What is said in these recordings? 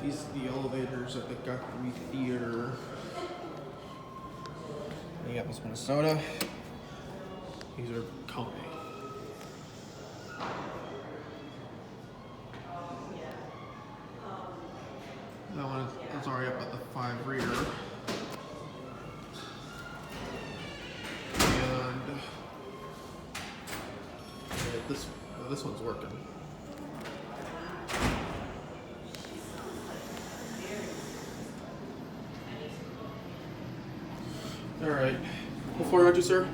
These are the elevators at the Guthrie Theater. Minneapolis, Minnesota. These are Kone. That one is already up at the 5 reader. And this one's working. All right. What floor are you to, sir?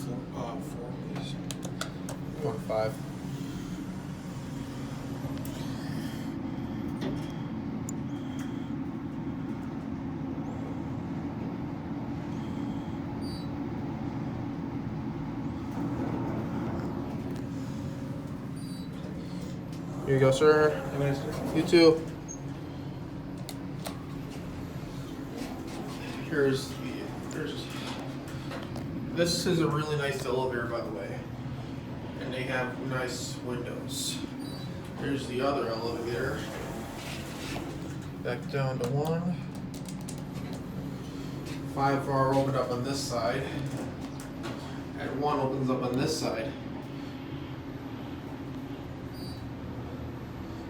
Four, please. 5. Here you go, sir. Have a nice day. You too. This is a really nice elevator, by the way, and they have nice windows. Here's the other elevator. Back down to 1. 5 are opened up on this side, and 1 opens up on this side.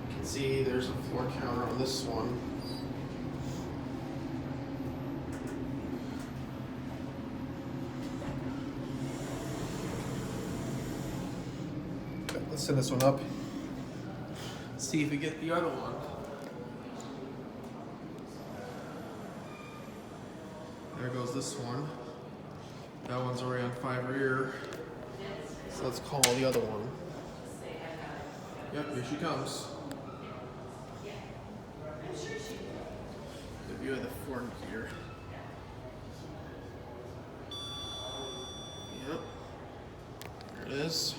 You can see there's a floor counter on this one. Let's send this one up. See if we get the other one. There goes this one. That one's already on 5 rear. So let's call the other one. Yep, here she comes. The view of the front here. Yep. There it is.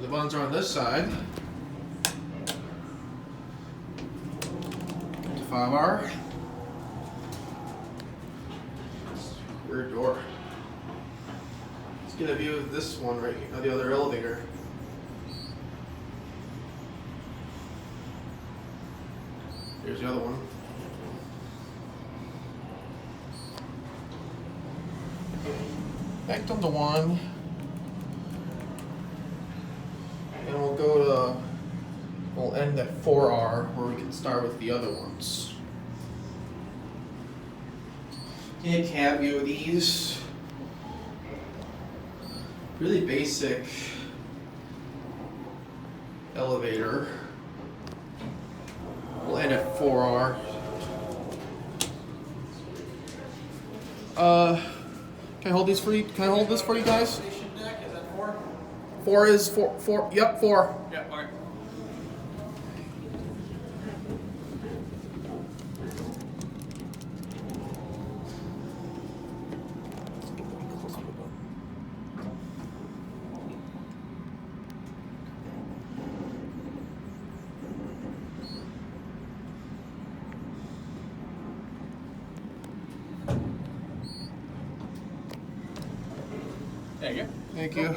The buttons are on this side. The 5R. Rear door. Let's get a view of this one right here, the other elevator. Here's the other one. Back down to 1. And we'll end at 4R where we can start with the other ones. Get a cab view of these. Really basic elevator. We'll end at 4R. Can I hold these for you? Can I hold this for you guys? Station deck, is that 4? 4 is 4. Yep, 4. Yeah, alright. There you go. Thank you.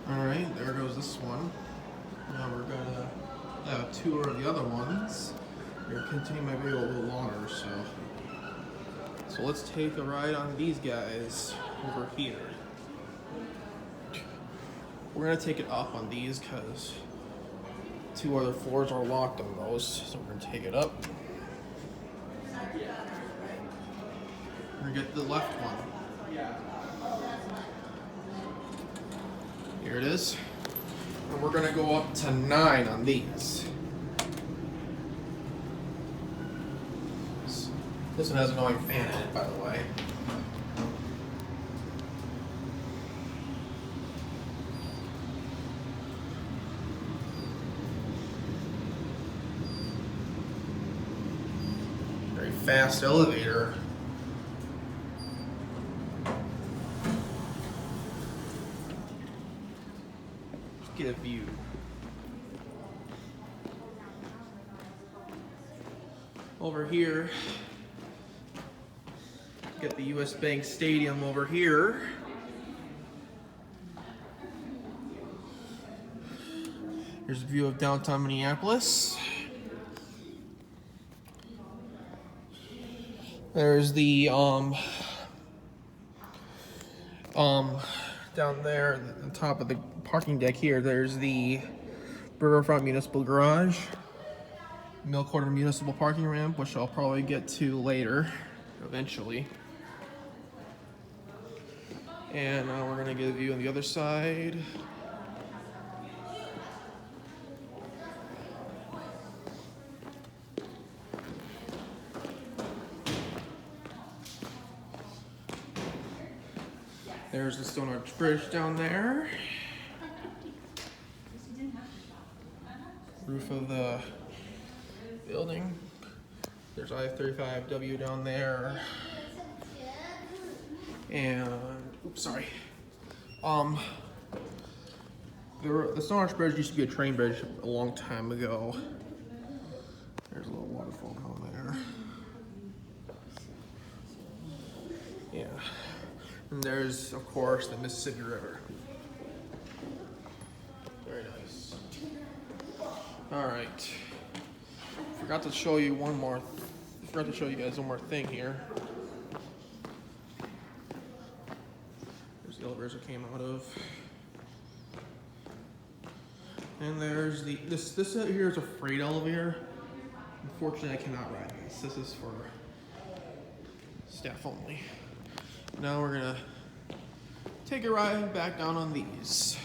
Alright, there goes this one. Now we're gonna have a tour of the other ones. We're gonna continue my video a little longer, so let's take a ride on these guys over here. We're gonna take it up on these because 2 other floors are locked on those, so we're gonna take it up. We're gonna get the left one. Here it is. And we're gonna go up to 9 on these. This one has an annoying fan in it, by the way. Very fast elevator. Get a view. Over here, Get the US Bank Stadium over here. Here's a view of downtown Minneapolis. There's the down there at the top of the parking deck here, there's the Riverfront Municipal Garage, Mill Quarter Municipal Parking Ramp, which I'll probably get to later, eventually. And now we're gonna get a view on the other side. There's the Stone Arch Bridge down there. Roof of the building. There's I-35W down there. And, oops, sorry. The Stone Arch Bridge used to be a train bridge a long time ago. There's a little waterfall down there. Yeah. And there's, of course, the Mississippi River. Very nice. All right. Forgot to show you guys one more thing here. There's the elevators I came out of. And there's this here is a freight elevator. Unfortunately, I cannot ride this. This is for staff only. Now we're gonna take a ride back down on these.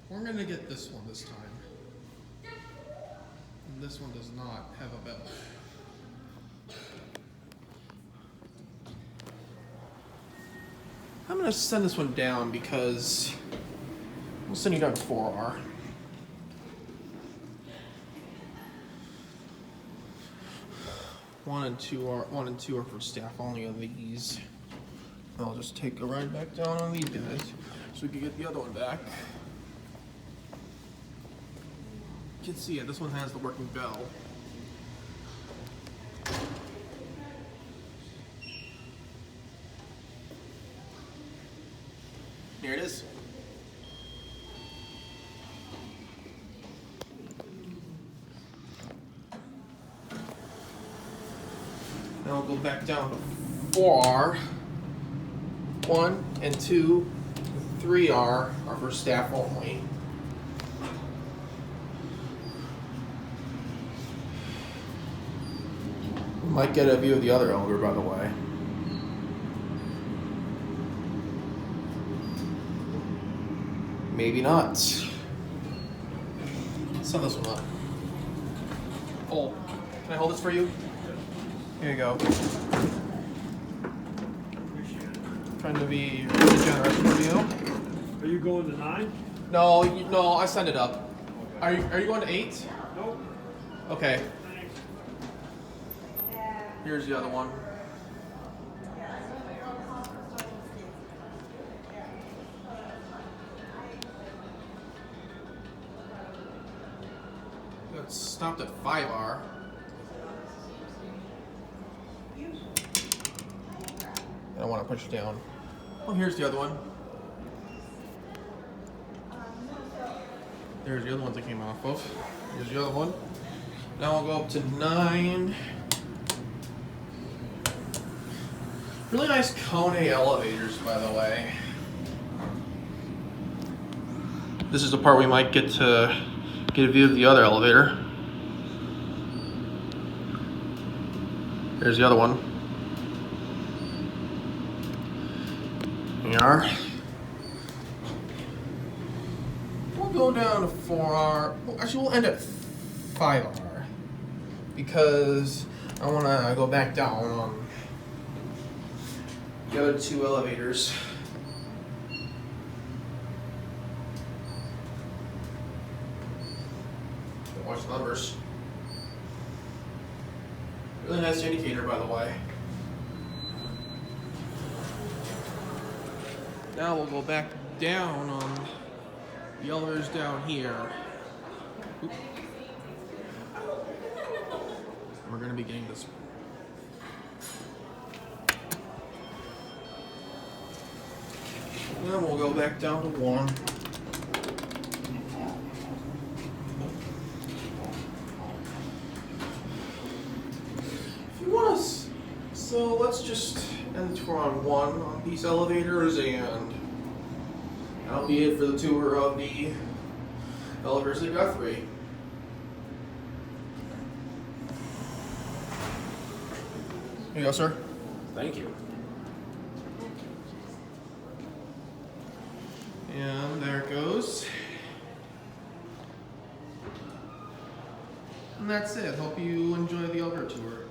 We're gonna get this one this time. And this one does not have a bell. I'm gonna send this one down because we'll send you down to 4R. One and two are for staff only on these. I'll just take a ride back down on these guys so we can get the other one back. You can see it, this one has the working bell. Here it is. Now we'll go back down to 4R. 1 and 2, 3R are for staff only. We might get a view of the other elevator, by the way. Maybe not. Send this one up. Oh, can I hold this for you? Here you go. Trying to be really generous with you. Are you going to 9? No, no, I send it up. Are you going to 8? Nope. Okay. Thanks. Here's the other one. It stopped at 5R. I don't want to push it down. Oh, here's the other one. There's the other ones I came off of. Here's the other one. Now I'll go up to 9. Really nice Kone elevators, by the way. This is the part we might get to get a view of the other elevator. There's the other one. Here we are. We'll go down to 4R. Well, actually, we'll end at 5R because I want to go back down on the other 2 elevators. Watch the numbers. Really nice indicator, by the way. Now we'll go back down on the elevators down here. Oop. We're gonna be getting this. Then we'll go back down to 1. If you want us, so let's just end the tour on 1 on these elevators, and that'll be it for the tour of the elevators at Guthrie. Here you go, sir. Thank you. And there it goes. And that's it. Hope you enjoy the elevator tour.